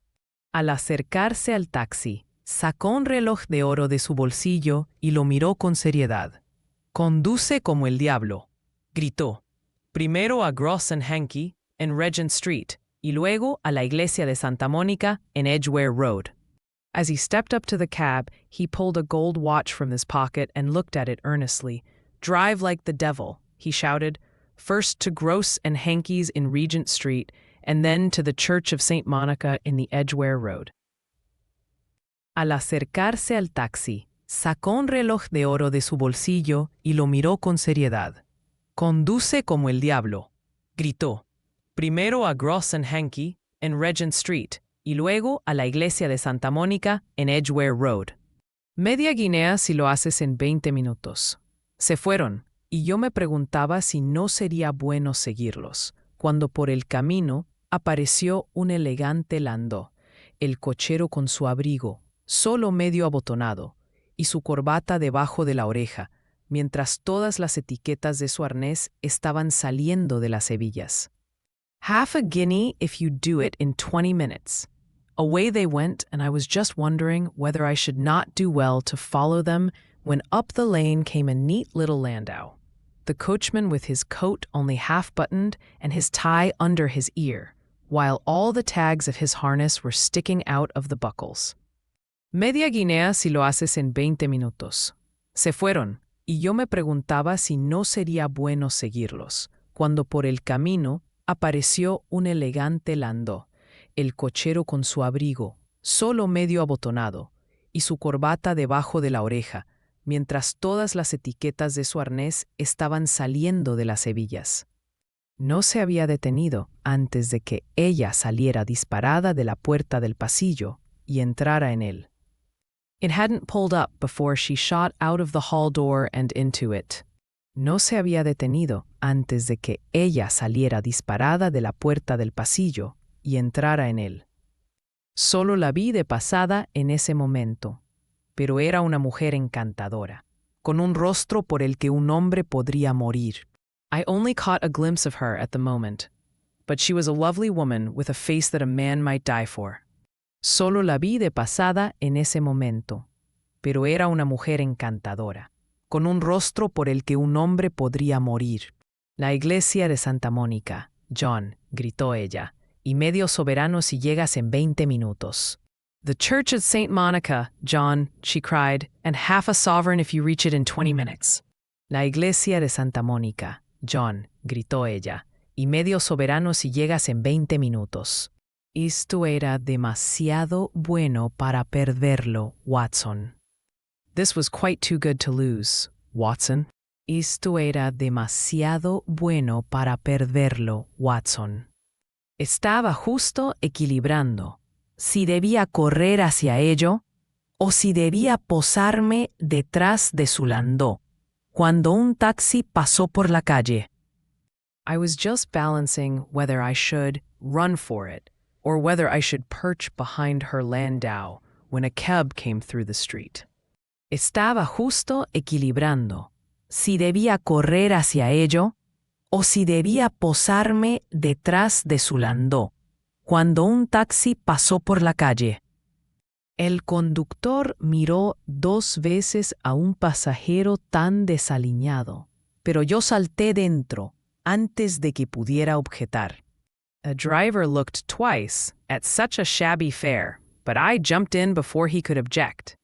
Al acercarse al taxi, sacó un reloj de oro de su bolsillo y lo miró con seriedad. «Conduce como el diablo», gritó. «Primero a Gross and Hankey en Regent Street y luego a la iglesia de Santa Mónica en Edgware Road». As he stepped up to the cab, he pulled a gold watch from his pocket and looked at it earnestly. «Drive like the devil», he shouted, «first to Gross and Hankey's in Regent Street, and then to the Church of St. Monica in the Edgware Road». Al acercarse al taxi, sacó un reloj de oro de su bolsillo y lo miró con seriedad. «Conduce como el diablo», gritó. «Primero a Gross and Hankey en Regent Street y luego a la iglesia de Santa Mónica en Edgware Road. Media guinea si lo haces en 20 minutos». Se fueron, y yo me preguntaba si no sería bueno seguirlos, cuando por el camino apareció un elegante landó, el cochero con su abrigo, solo medio abotonado, y su corbata debajo de la oreja, mientras todas las etiquetas de su arnés estaban saliendo de las hebillas. «Half a guinea if you do it in 20 minutes». Away they went, and I was just wondering whether I should not do well to follow them when up the lane came a neat little landau, the coachman with his coat only half buttoned and his tie under his ear, while all the tags of his harness were sticking out of the buckles. Media guinea si lo haces en 20 minutos. Se fueron, y yo me preguntaba si no sería bueno seguirlos, cuando por el camino apareció un elegante landó, el cochero con su abrigo, solo medio abotonado, y su corbata debajo de la oreja, mientras todas las etiquetas de su arnés estaban saliendo de las hebillas. No se había detenido antes de que ella saliera disparada de la puerta del pasillo y entrara en él. It hadn't pulled up before she shot out of the hall door and into it. No se había detenido antes de que ella saliera disparada de la puerta del pasillo y entrara en él. Solo la vi de pasada en ese momento, pero era una mujer encantadora, con un rostro por el que un hombre podría morir. I only caught a glimpse of her at the moment, but she was a lovely woman with a face that a man might die for. Solo la vi de pasada en ese momento, pero era una mujer encantadora, con un rostro por el que un hombre podría morir. «La iglesia de Santa Mónica, John», gritó ella, «y medio soberano si llegas en 20 minutos». «The Church of St. Monica, John», she cried, «and half a sovereign if you reach it in 20 minutes». «La iglesia de Santa Mónica, John», gritó ella, «y medio soberano si llegas en 20 minutos». Esto era demasiado bueno para perderlo, Watson. This was quite too good to lose, Watson. Esto era demasiado bueno para perderlo, Watson. Estaba justo equilibrando. si debía correr hacia ello o si debía posarme detrás de su landó cuando un taxi pasó por la calle. I was just balancing whether I should run for it or whether I should perch behind her landau when a cab came through the street. Estaba justo equilibrando si debía correr hacia ello o si debía posarme detrás de su landó cuando un taxi pasó por la calle. El conductor miró 2 veces a un pasajero tan desaliñado, pero yo salté dentro antes de que pudiera objetar. A driver looked twice at such a shabby fare, but I jumped in before he could object.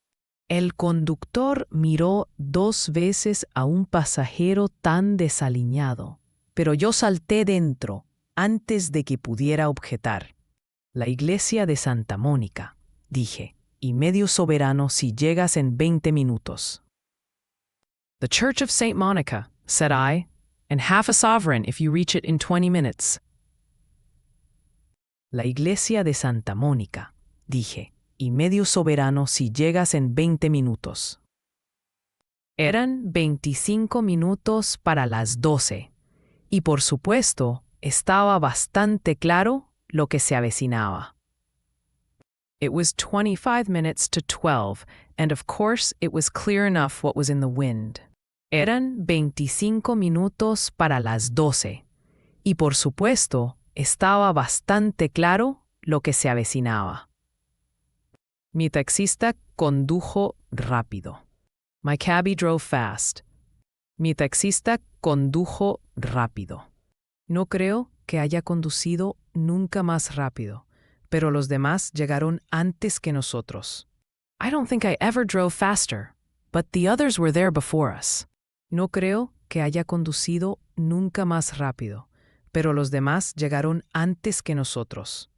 El conductor miró 2 veces a un pasajero tan desaliñado, pero yo salté dentro antes de que pudiera objetar. La iglesia de Santa Mónica, dije, y medio soberano si llegas en 20 minutos. The Church of St. Monica, said I, and half a sovereign if you reach it in 20 minutes. La iglesia de Santa Mónica, dije, y medio soberano si llegas en 20 minutos. Eran 25 minutos para las 12, y por supuesto, estaba bastante claro lo que se avecinaba. It was 25 minutes to 12, and of course it was clear enough what was in the wind. Eran 25 minutos para las 12, y por supuesto, estaba bastante claro lo que se avecinaba. Mi taxista condujo rápido. My cabbie drove fast. Mi taxista condujo rápido. No creo que haya conducido nunca más rápido, pero los demás llegaron antes que nosotros. I don't think I ever drove faster, but the others were there before us. No creo que haya conducido nunca más rápido, pero los demás llegaron antes que nosotros.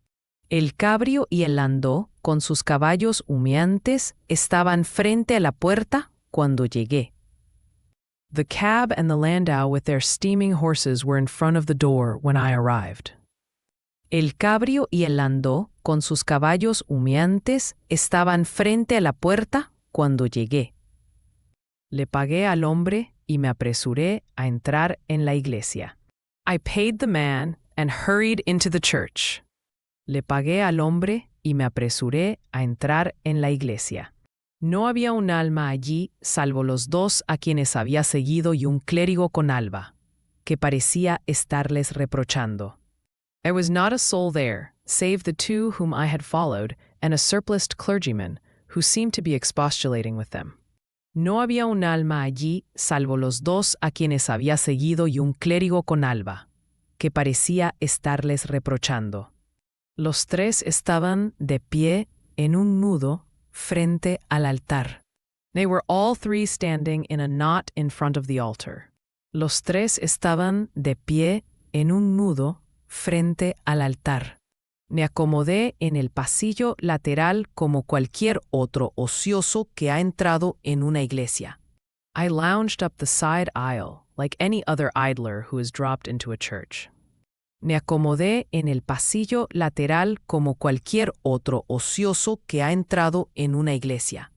El cabrio y el landó, con sus caballos humeantes, estaban frente a la puerta cuando llegué. The cab and the landau with their steaming horses were in front of the door when I arrived. El cabrio y el landó, con sus caballos humeantes, estaban frente a la puerta cuando llegué. Le pagué al hombre y me apresuré a entrar en la iglesia. I paid the man and hurried into the church. Le pagué al hombre y me apresuré a entrar en la iglesia. No había un alma allí salvo los 2 a quienes había seguido y un clérigo con alba, que parecía estarles reprochando. There was not a soul there, save the 2 whom I had followed, and a surpliced clergyman, who seemed to be expostulating with them. No había un alma allí salvo los 2 a quienes había seguido y un clérigo con alba, que parecía estarles reprochando. Los 3 estaban de pie en un nudo frente al altar. They were all 3 standing in a knot in front of the altar. Los 3 estaban de pie en un nudo frente al altar. Me acomodé en el pasillo lateral como cualquier otro ocioso que ha entrado en una iglesia. I lounged up the side aisle like any other idler who has dropped into a church. Me acomodé en el pasillo lateral como cualquier otro ocioso que ha entrado en una iglesia.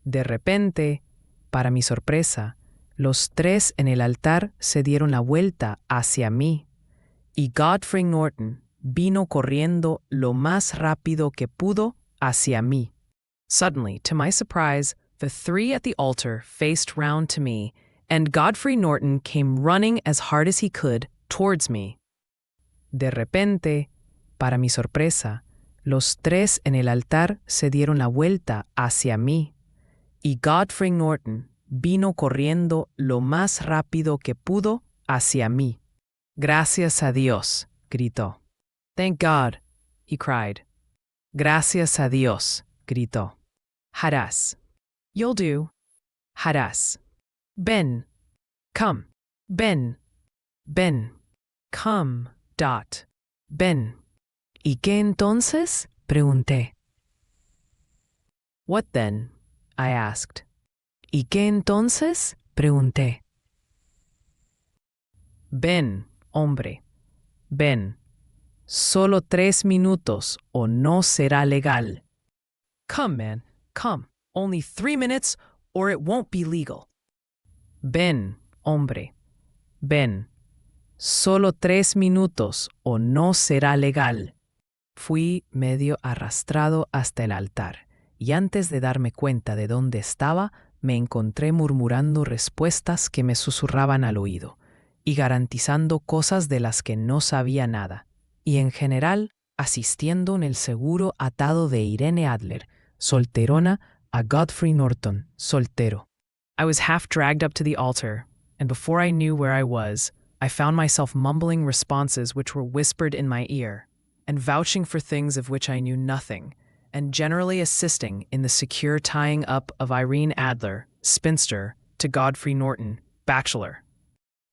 De repente, para mi sorpresa, los 3 en el altar se dieron la vuelta hacia mí, y Godfrey Norton vino corriendo lo más rápido que pudo hacia mí. Suddenly, to my surprise, the 3 at the altar faced round to me, and Godfrey Norton came running as hard as he could towards me. De repente, para mi sorpresa, los 3 en el altar se dieron la vuelta hacia mí, y Godfrey Norton vino corriendo lo más rápido que pudo hacia mí. Gracias a Dios, gritó. Thank God, he cried. Gracias a Dios, gritó. Harás. You'll do. Harás. Ven. Come. Ven. Ven. Come. Ven. ¿Y qué entonces? Pregunté. What then? I asked. ¿Y qué entonces? Pregunté. Ven, hombre. Ven. Solo 3 minutos o no será legal. Come, man, come. Only 3 minutes or it won't be legal. Ven, hombre. Ven. Solo 3 minutos o no será legal. Fui medio arrastrado hasta el altar, y antes de darme cuenta de dónde estaba, me encontré murmurando respuestas que me susurraban al oído, y garantizando cosas de las que no sabía nada, y en general asistiendo en el seguro atado de Irene Adler, solterona, a Godfrey Norton, soltero. I was half dragged up to the altar, and before I knew where I was, I found myself mumbling responses which were whispered in my ear, and vouching for things of which I knew nothing, and generally assisting in the secure tying up of Irene Adler, spinster, to Godfrey Norton, bachelor.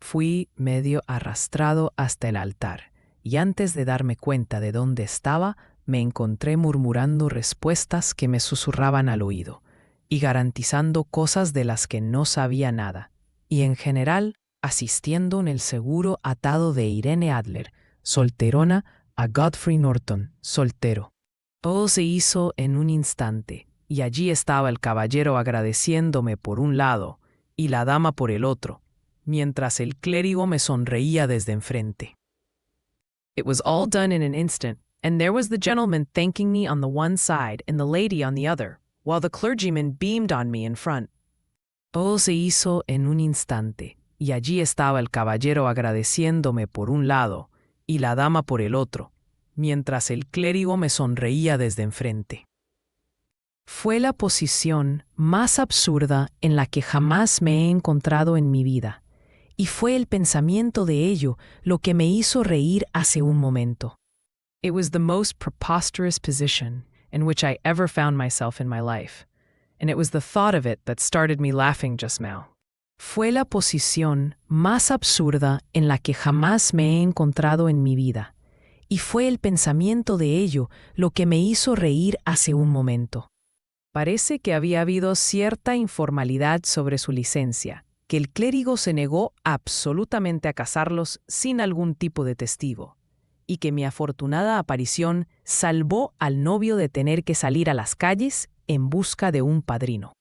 Fui medio arrastrado hasta el altar, y antes de darme cuenta de dónde estaba, me encontré murmurando respuestas que me susurraban al oído, y garantizando cosas de las que no sabía nada, y en general asistiendo en el seguro atado de Irene Adler, solterona, a Godfrey Norton, soltero. Todo se hizo en un instante, y allí estaba el caballero agradeciéndome por un lado y la dama por el otro, mientras el clérigo me sonreía desde enfrente. It was all done in an instant, and there was the gentleman thanking me on the one side and the lady on the other, while the clergyman beamed on me in front. Todo se hizo en un instante, y allí estaba el caballero agradeciéndome por un lado y la dama por el otro, mientras el clérigo me sonreía desde enfrente. Fue la posición más absurda en la que jamás me he encontrado en mi vida, y fue el pensamiento de ello lo que me hizo reír hace un momento. It was the most preposterous position in which I ever found myself in my life, and it was the thought of it that started me laughing just now. Fue la posición más absurda en la que jamás me he encontrado en mi vida, y fue el pensamiento de ello lo que me hizo reír hace un momento. Parece que había habido cierta informalidad sobre su licencia, que el clérigo se negó absolutamente a casarlos sin algún tipo de testigo, y que mi afortunada aparición salvó al novio de tener que salir a las calles en busca de un padrino.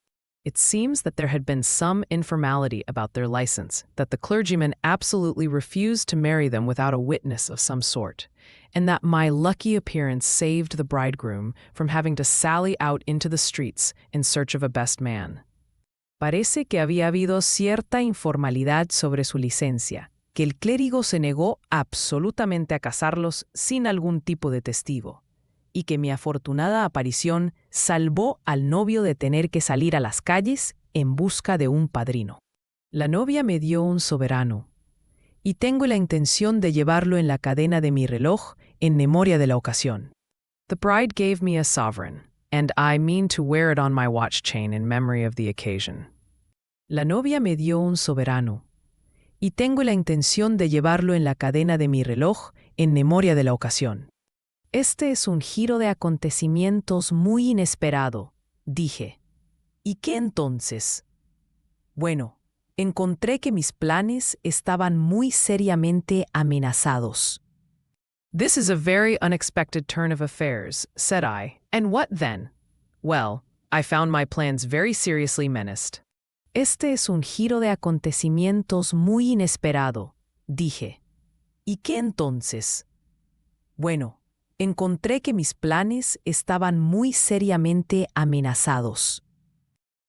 It seems that there had been some informality about their license, that the clergyman absolutely refused to marry them without a witness of some sort, and that my lucky appearance saved the bridegroom from having to sally out into the streets in search of a best man. Parece que había habido cierta informalidad sobre su licencia, que el clérigo se negó absolutamente a casarlos sin algún tipo de testigo, y que mi afortunada aparición salvó al novio de tener que salir a las calles en busca de un padrino. La novia me dio un soberano, y tengo la intención de llevarlo en la cadena de mi reloj en memoria de la ocasión. The bride gave me a sovereign, and I mean to wear it on my watch chain in memory of the occasion. La novia me dio un soberano, y tengo la intención de llevarlo en la cadena de mi reloj en memoria de la ocasión. Este es un giro de acontecimientos muy inesperado, dije. ¿Y qué entonces? Bueno, encontré que mis planes estaban muy seriamente amenazados. This is a very unexpected turn of affairs, said I. And what then? Well, I found my plans very seriously menaced. Este es un giro de acontecimientos muy inesperado, dije. ¿Y qué entonces? Bueno, encontré que mis planes estaban muy seriamente amenazados.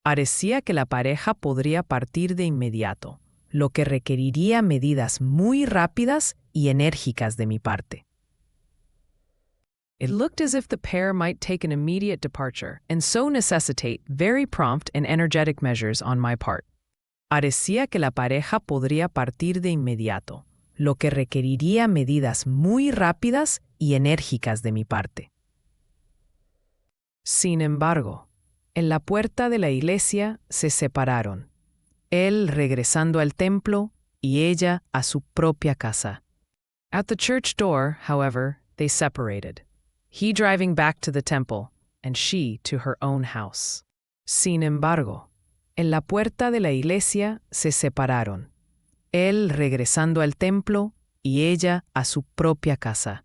Parecía que la pareja podría partir de inmediato, lo que requeriría medidas muy rápidas y enérgicas de mi parte. It looked as if the pair might take an immediate departure and so necessitate very prompt and energetic measures on my part. Parecía que la pareja podría partir de inmediato, lo que requeriría medidas muy rápidas y enérgicas de mi parte. Sin embargo, en la puerta de la iglesia se separaron, él regresando al templo y ella a su propia casa. At the church door, however, they separated, he driving back to the temple and she to her own house. Sin embargo, en la puerta de la iglesia se separaron, él regresando al templo y ella a su propia casa.